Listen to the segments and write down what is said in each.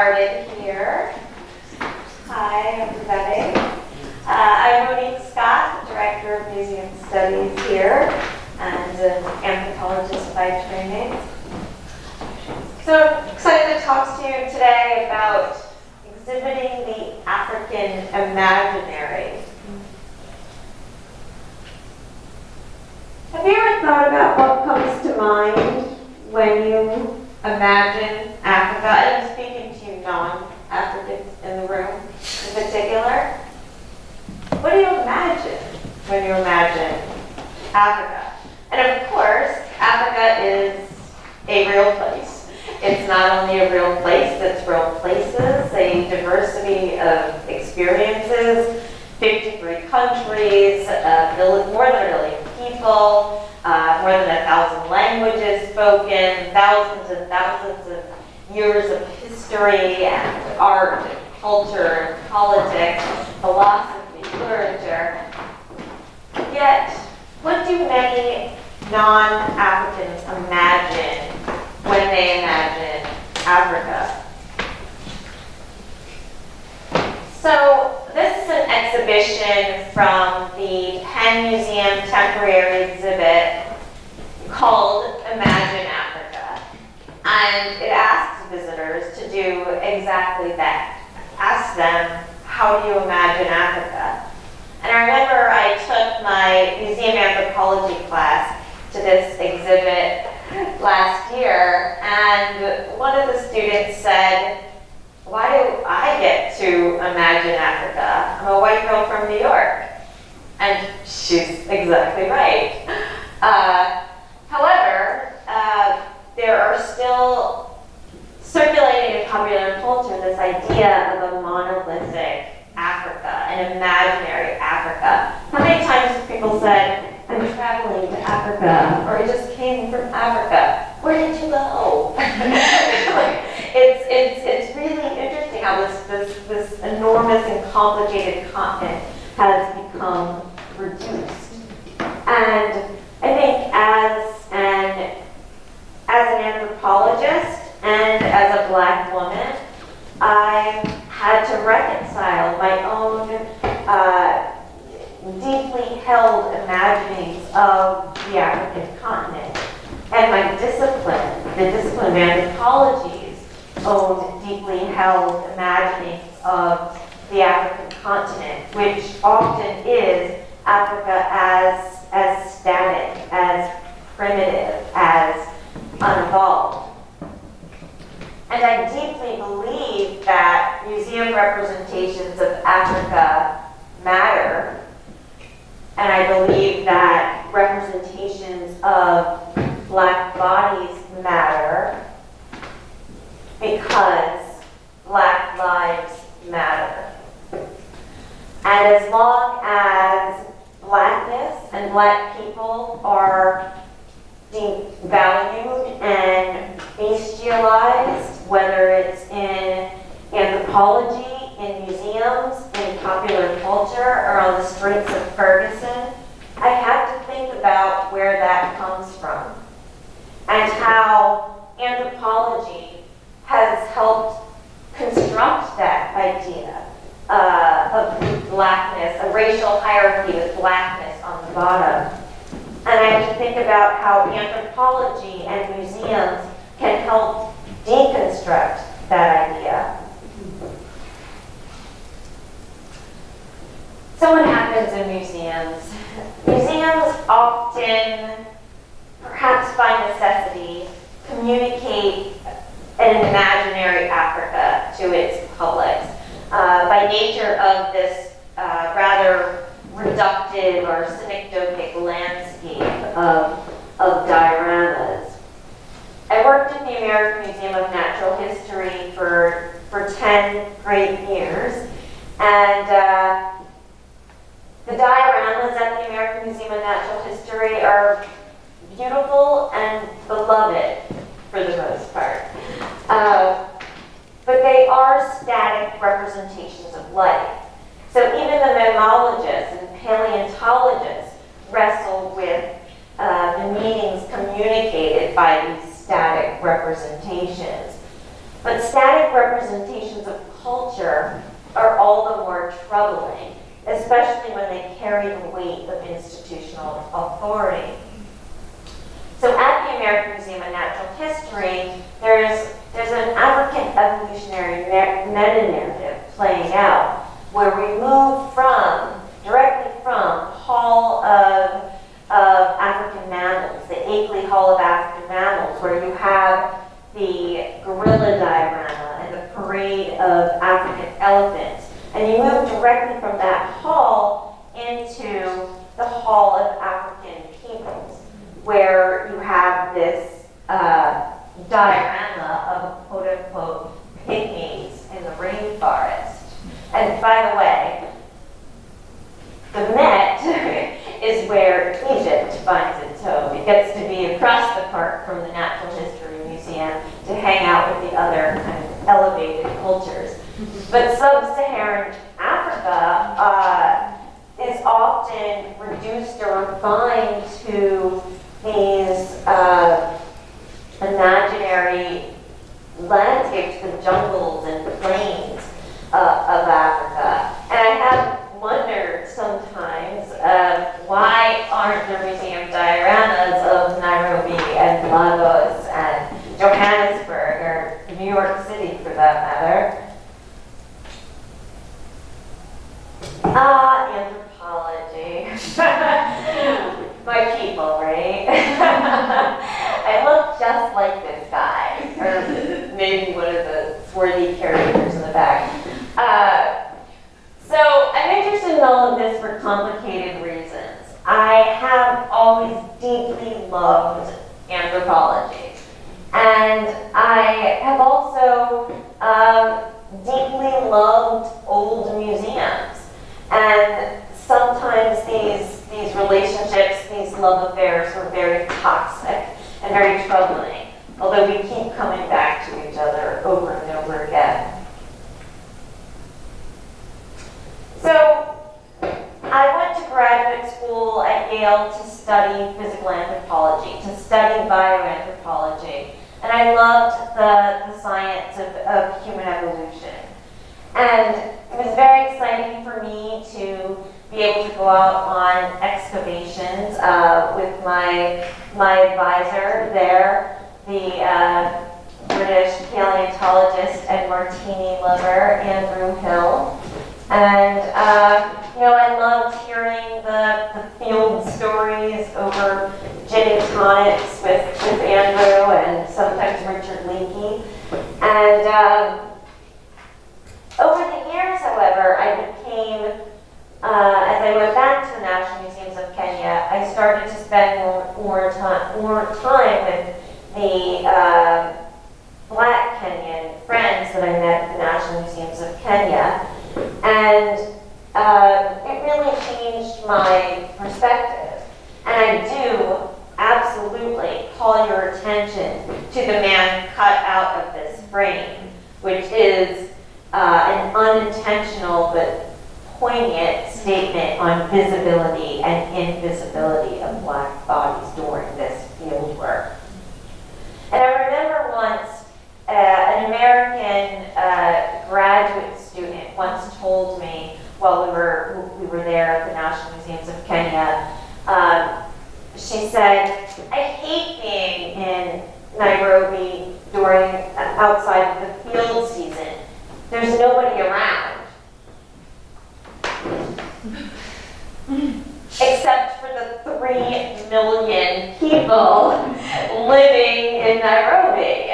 started here. Hi, everybody. I'm Monique Scott, Director of Museum Studies here, and an anthropologist by training. So I'm excited to talk to you today about exhibiting the African imaginary. Have you ever thought about what comes to mind when you imagine Africa? I'm speaking to you non-Africans in the room in particular. What do you imagine when you imagine Africa? And of course, Africa is a real place. It's not only a real place, it's real places, a diversity of experiences, 53 countries, more than 1 million people, more than 1,000 languages spoken, thousands and thousands of years of history and art and culture and politics, philosophy, literature. Yet, what do many non-Africans imagine when they imagine Africa? So, this is an exhibition from the Penn Museum temporary exhibit called Imagine Africa. And it asks visitors to do exactly that. Ask them, how do you imagine Africa? And I remember I took my museum anthropology class to this exhibit last year, and one of the students said, why do I get to imagine Africa? I'm a white girl from New York. And she's exactly right. However, there are still circulating in popular culture this idea of a monolithic Africa, an imaginary Africa. How many times have people said, I'm traveling to Africa, or I just came from Africa? Where did you go? It's really interesting how this enormous and complicated continent has become reduced. And I think as an anthropologist and as a Black woman, I had to reconcile my own deeply held imaginings of the African continent and my discipline, the discipline of anthropology's own deeply held imaginings of the African continent, which often is Africa as static, as primitive, as unevolved. And I deeply believe that museum representations of Africa matter, and I believe that representations of Black bodies matter because Black lives matter. And as long as Blackness and Black people are devalued and bestialized, whether it's in anthropology, in museums, in popular culture, or on the streets of Ferguson, I have to think about where that comes from and how anthropology has helped construct that idea of Blackness, a racial hierarchy with Blackness on the bottom. And I have to think about how anthropology and museums can help deconstruct that idea. So what happens in museums? Museums often, perhaps by necessity, communicate an imaginary Africa to its publics. By nature of this rather reductive or synecdochic landscape of dioramas. I worked at the American Museum of Natural History for 10 great years, and the dioramas at the American Museum of Natural History are beautiful and beloved for the most part. But they are static representations of life. So even the mammalogists and paleontologists wrestle with the meanings communicated by these static representations. But static representations of culture are all the more troubling, especially when they carry the weight of institutional authority. So at the American Museum of Natural History, there's an African evolutionary meta-narrative playing out, where we move directly from Hall of African Mammals, the Akeley Hall of African Mammals, where you have the gorilla diorama and the parade of African elephants. And you move directly from that hall into the Hall of African Peoples, where you have this diorama of quote-unquote pygmies in the rainforest. And by the way, the Met is where Egypt finds its home. It gets to be across the park from the Natural History Museum to hang out with the other kind of elevated cultures. But sub-Saharan Africa is often reduced or refined to these imaginary landscapes, the jungles and plains of Africa. And I have wondered sometimes why aren't there museum dioramas of Nairobi and Lagos and Johannesburg or New York City for that matter? Anthropology. My people, right? I look just like this guy, or maybe one of the swarthy characters in the back. So I'm interested in all of this for complicated reasons. I have always deeply loved anthropology, and I have also deeply loved old museums. And sometimes these relationships, these love affairs were very toxic and very troubling, although we keep coming back to each other over and over again. So I went to graduate school at Yale to study physical anthropology, to study bioanthropology, and I loved the science of human evolution. And it was very exciting for me to be able to go out on excavations with my advisor there, the British paleontologist and martini lover, Andrew Hill. And I loved hearing the field stories over gin and tonics with Andrew and sometimes Richard Leakey. And over the years, however, I became, as I went back to the National Museums of Kenya, I started to spend more time with the Black Kenyan friends that I met at the National Museums of Kenya. And it really changed my perspective. And I do absolutely call your attention to the man cut out of this frame, which is an unintentional but poignant statement on visibility and invisibility of Black bodies during this field work. And I remember once an American graduate student once told me while we were there at the National Museums of Kenya, she said, "I hate being in Nairobi during outside of the field season. There's nobody around. Except for the 3 million people living in Nairobi,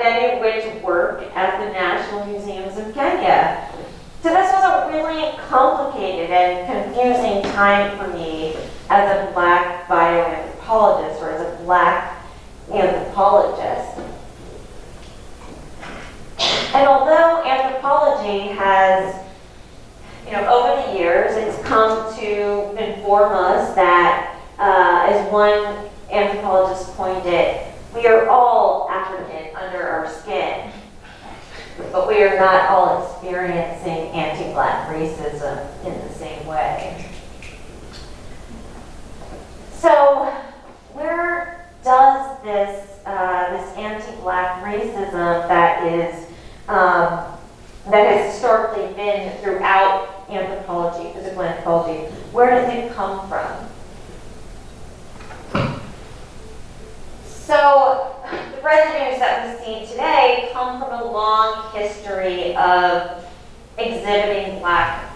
many of which work at the National Museums of Kenya." So this was a really complicated and confusing time for me as a Black bioanthropologist or as a Black anthropologist. And although anthropology has, over the years, it's come to inform us that, as one anthropologist coined it, we are all African under our skin, but we are not all experiencing anti-Black racism in the same way. So, where does this anti-Black racism that is that has historically been throughout anthropology, physical anthropology. Where does it come from? So the residues that we see today come from a long history of exhibiting black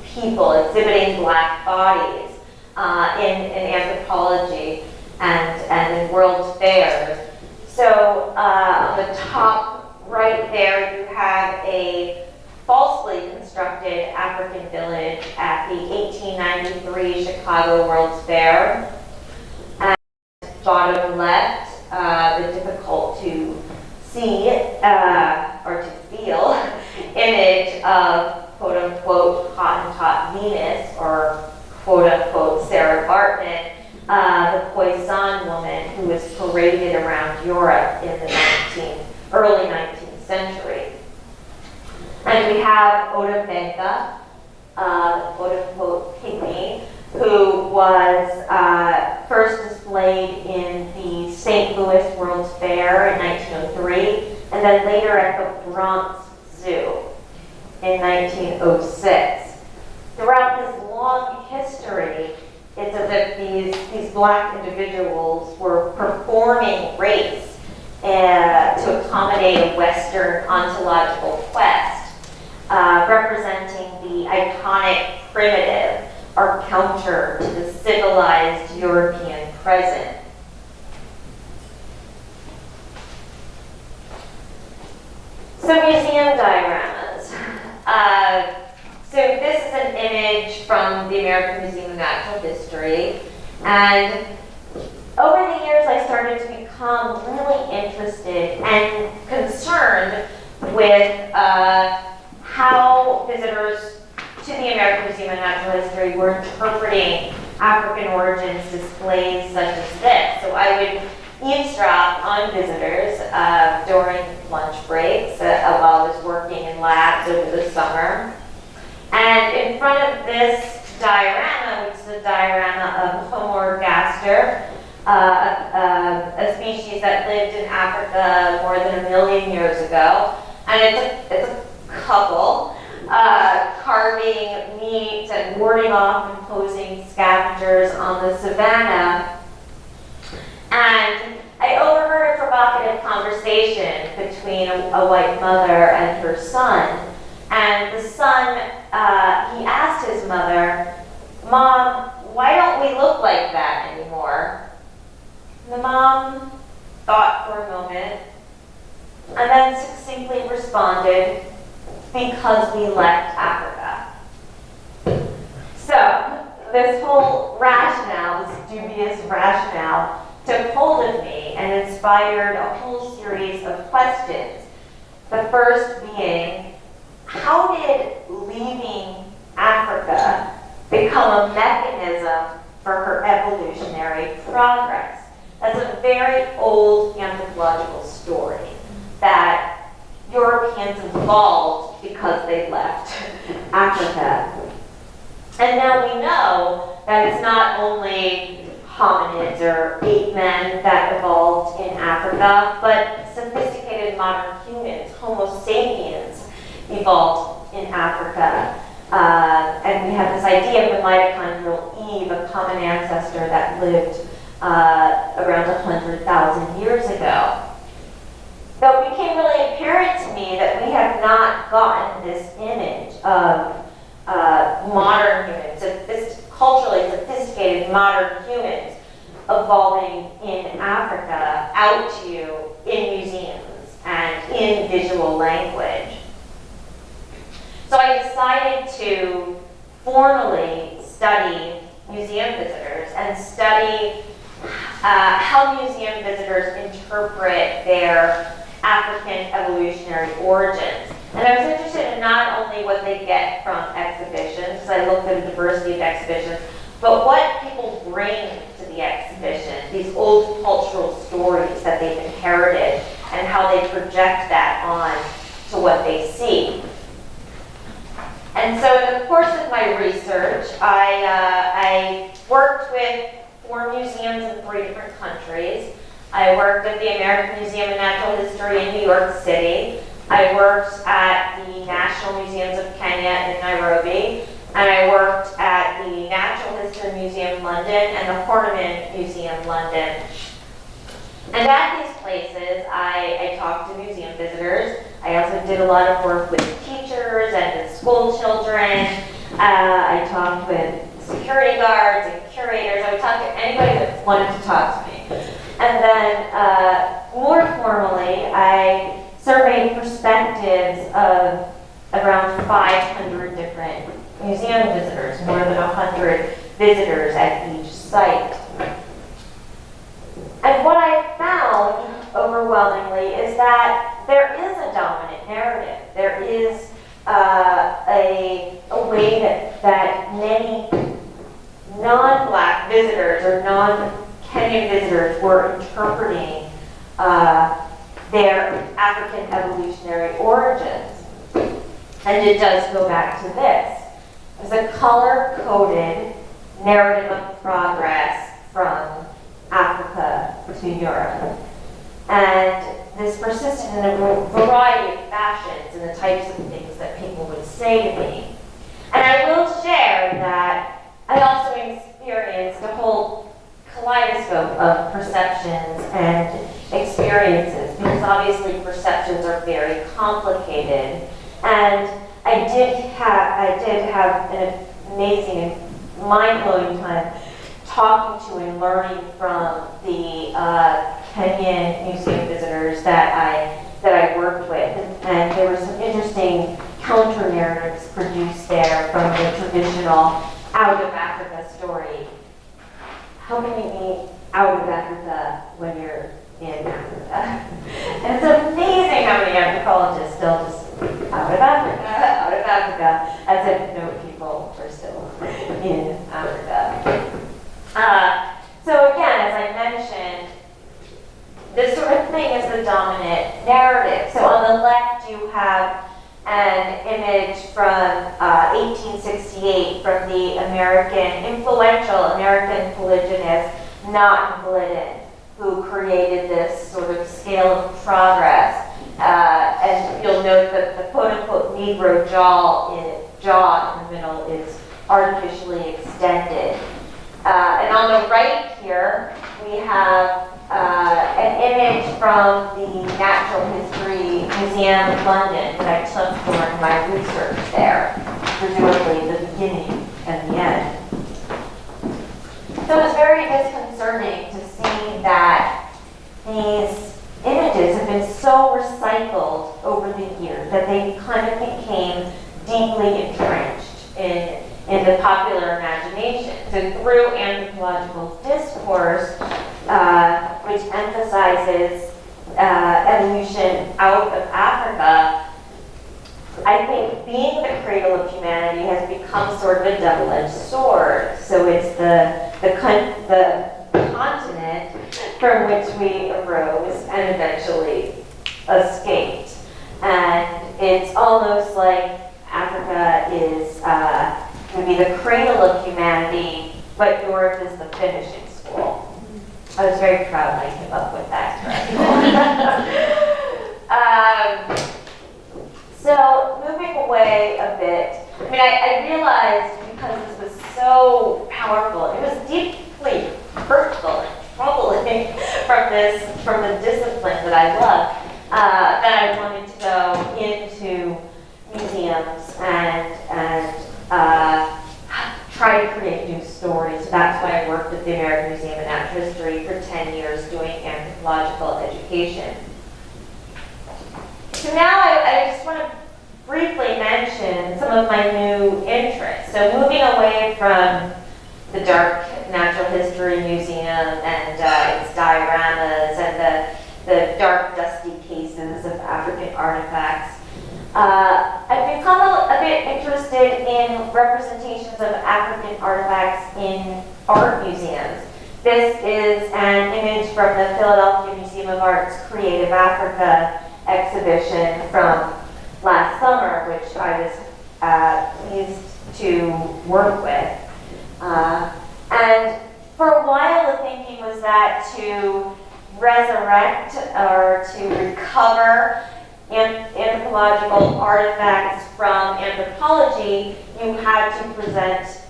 people, exhibiting black bodies in anthropology and in world fairs. So on the top right there, you have a falsely constructed African village at the 1893 Chicago World's Fair. And bottom left, the difficult to see or to feel image of quote-unquote Hottentot Venus, or quote-unquote Sarah Bartman, the Poisson woman who was paraded around Europe in the early 19th century. And we have Ota Benga, the quote-unquote pygmy, who was first displayed in the St. Louis World's Fair in 1903, and then later at the Bronx Zoo in 1906. Throughout this long history, it's as if these black individuals were performing race to accommodate a Western ontological quest, representing the iconic primitive or counter to the civilized European present. So museum dioramas. So this is an image from the American Museum of Natural History, and over the years I started to become really interested and concerned with how visitors to the American Museum of Natural History were interpreting African origins displays such as this. So I would eavesdrop on visitors during lunch breaks while I was working in labs over the summer. And in front of this diorama, which is a diorama of Homo ergaster, a species that lived in Africa more than 1 million years ago, and it's a couple carving meat and warding off imposing scavengers on the savannah. And I overheard a provocative conversation between a white mother and her son. And the son, he asked his mother, "Mom, why don't we look like that anymore?" And the mom thought for a moment and then succinctly responded, "Because we left Africa." So this whole rationale, this dubious rationale, took hold of me and inspired a whole series of questions. The first being, how did leaving Africa become a mechanism for her evolutionary progress? That's a very old anthropological story, that Europeans evolved because they left Africa. And now we know that it's not only hominids or ape men that evolved in Africa, but sophisticated modern humans, Homo sapiens, evolved in Africa. And we have this idea of the mitochondrial Eve, a common ancestor that lived around 100,000 years ago. Though it became really apparent to me that we have not gotten this image of modern humans, culturally sophisticated modern humans evolving in Africa out to you in museums and in visual language. So I decided to formally study museum visitors and study how museum visitors interpret their African evolutionary origins. And I was interested in not only what they get from exhibitions, because I looked at a diversity of exhibitions, but what people bring to the exhibition, these old cultural stories that they've inherited, and how they project that on to what they see. And so in the course of my research, I worked with 4 museums in 3 different countries. I worked at the American Museum of Natural History in New York City. I worked at the National Museums of Kenya in Nairobi, and I worked at the Natural History Museum London and the Horniman Museum London. And at these places, I talked to museum visitors. I also did a lot of work with teachers and with school children. I talked with security guards and curators. I would talk to anybody that wanted to talk to me. And then more formally, I surveyed perspectives of around 500 different museum visitors, more than 100 visitors at each site. And what I found overwhelmingly is that there is a dominant narrative. There is a way that many non-Black visitors or non-Kenyan visitors were interpreting their African evolutionary origins. And it does go back to this. There's a color-coded narrative of progress from Africa to Europe. And this persisted in a variety of fashions and the types of things that people would say to me. And I will share that I also experienced a whole kaleidoscope of perceptions and experiences, because obviously perceptions are very complicated. And I did have an amazing and mind-blowing time talking to and learning from the Kenyan museum visitors that I worked with, and there were some interesting counter-narratives produced there from the traditional out of Africa story. How can you be out of Africa when you're in Africa? And it's amazing how many anthropologists still just out of Africa, as if no people are still in Africa. So again, as I mentioned, this sort of thing is the dominant narrative. So on the left you have an image from 1868 from the influential American polygenist Not Glidden, who created this sort of scale of progress. And you'll note that the quote-unquote Negro jaw in the middle is artificially extended. And on the right here, we have an image from the Natural History Museum of London that I took for my research there, presumably the beginning and the end. So it was very disconcerting to see that these images have been so recycled over the years that they kind of became deeply entrenched in the popular imagination. So through anthropological discourse, which emphasizes evolution out of Africa, I think being the cradle of humanity has become sort of a double-edged sword. So it's the continent from which we arose and eventually escaped. And it's almost like Africa is would be the cradle of humanity, but Europe is the finishing school. I was very proud I came up with that. So moving away a bit, I mean, I realized because this was so powerful, it was deeply hurtful and troubling from the discipline that I love, that I wanted to go into museums and try to create new stories. So that's why I worked at the American Museum of Natural History for 10 years doing anthropological education. So now I just want to briefly mention some of my new interests. So moving away from the dark Natural History Museum and its dioramas and the dark, dusty cases of African artifacts, I've become a bit interested in representations of African artifacts in art museums. This is an image from the Philadelphia Museum of Art's Creative Africa exhibition from last summer, which I was pleased to work with. And for a while the thinking was that to resurrect or to recover anthropological artifacts from anthropology, you had to present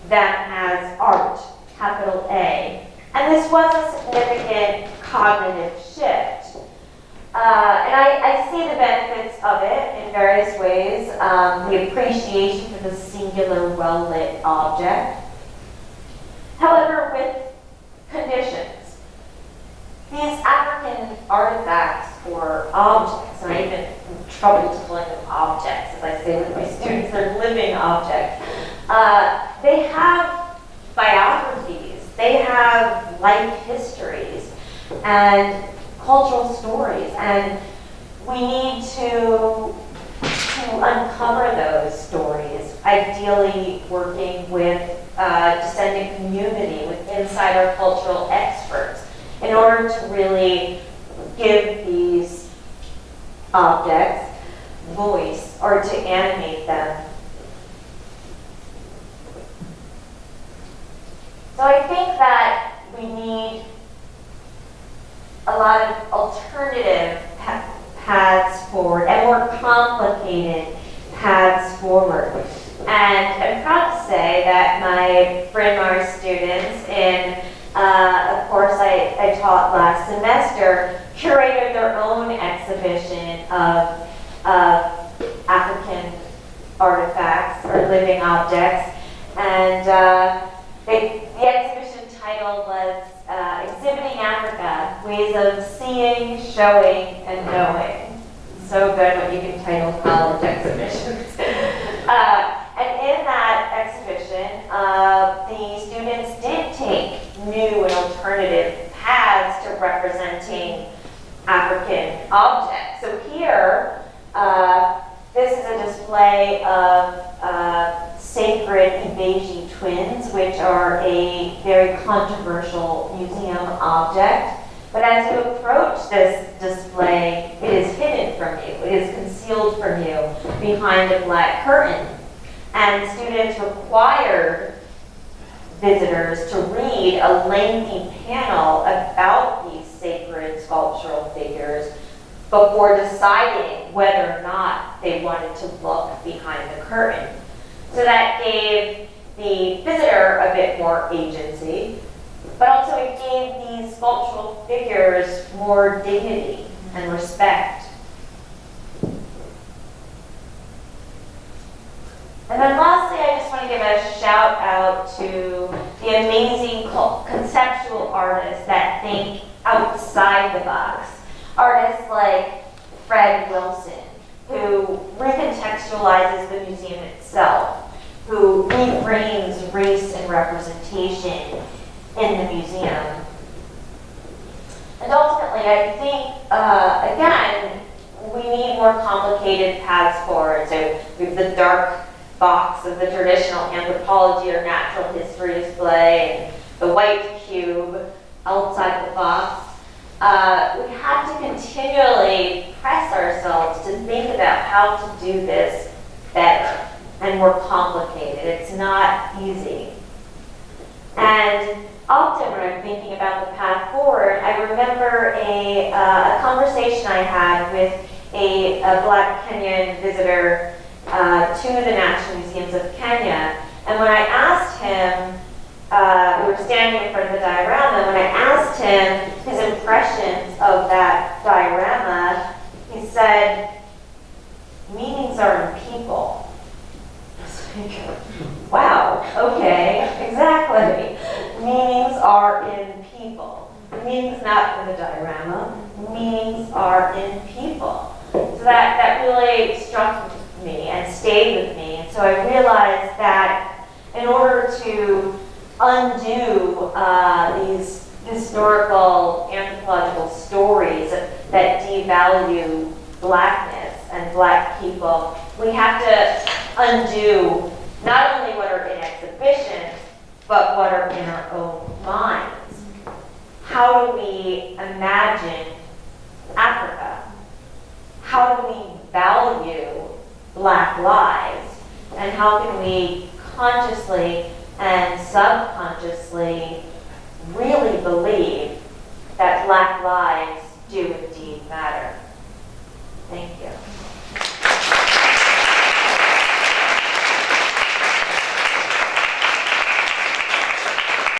them as art, capital A. And this was a significant cognitive shift. And I see the benefits of it in various ways. The appreciation for the singular, well-lit object. However, with conditions. These African artifacts or objects, and I even have trouble calling them objects, as I say with my students, they're living objects. They have biographies, they have life histories, and cultural stories, and we need to uncover those stories, ideally working with descendant community, with insider cultural experts, in order to really give these objects voice or to animate them. So I think that we need a lot of alternative paths forward and more complicated paths forward. And I'm proud to say that my Bryn Mawr students in a course I taught last semester curated their own exhibition of African artifacts or living objects. And the exhibition title was Exhibiting Africa, Ways of Seeing, Showing, and Knowing. So good when you can title college exhibitions. And in that exhibition, the students did take new and alternative paths to representing African objects. So here, this is a display of sacred Ibeji twins, which are a very controversial museum object. But as you approach this display, it is hidden from you. It is concealed from you behind a black curtain. And students required visitors to read a lengthy panel about these sacred sculptural figures before deciding whether or not they wanted to look behind the curtain. So that gave the visitor a bit more agency, but also it gave these sculptural figures more dignity and respect. And then lastly, I just want to give a shout out to the amazing conceptual artists that think outside the box. Artists like Fred Wilson, who recontextualizes the museum itself, who reframes race and representation in the museum. And ultimately, I think, again, we need more complicated paths forward. So we have the dark box of the traditional anthropology or natural history display, and the white cube outside the box. We have to continually press ourselves to think about how to do this better and more complicated. It's not easy. And often when I'm thinking about the path forward, I remember a conversation I had with a Black Kenyan visitor to the National Museums of Kenya. And when I asked him, we were standing in front of the diorama, and when I asked him his impressions of that diorama, he said, meanings are in people. I was thinking, wow, okay, exactly. Meanings are in people. Meanings not in the diorama, meanings are in people. So that really struck me and stayed with me. And so I realized that in order to undo these historical anthropological stories that devalue blackness and black people, we have to undo not only what are in exhibitions, but what are in our own minds. How do we imagine Africa? How do we value Black lives? And how can we consciously and subconsciously really believe that Black lives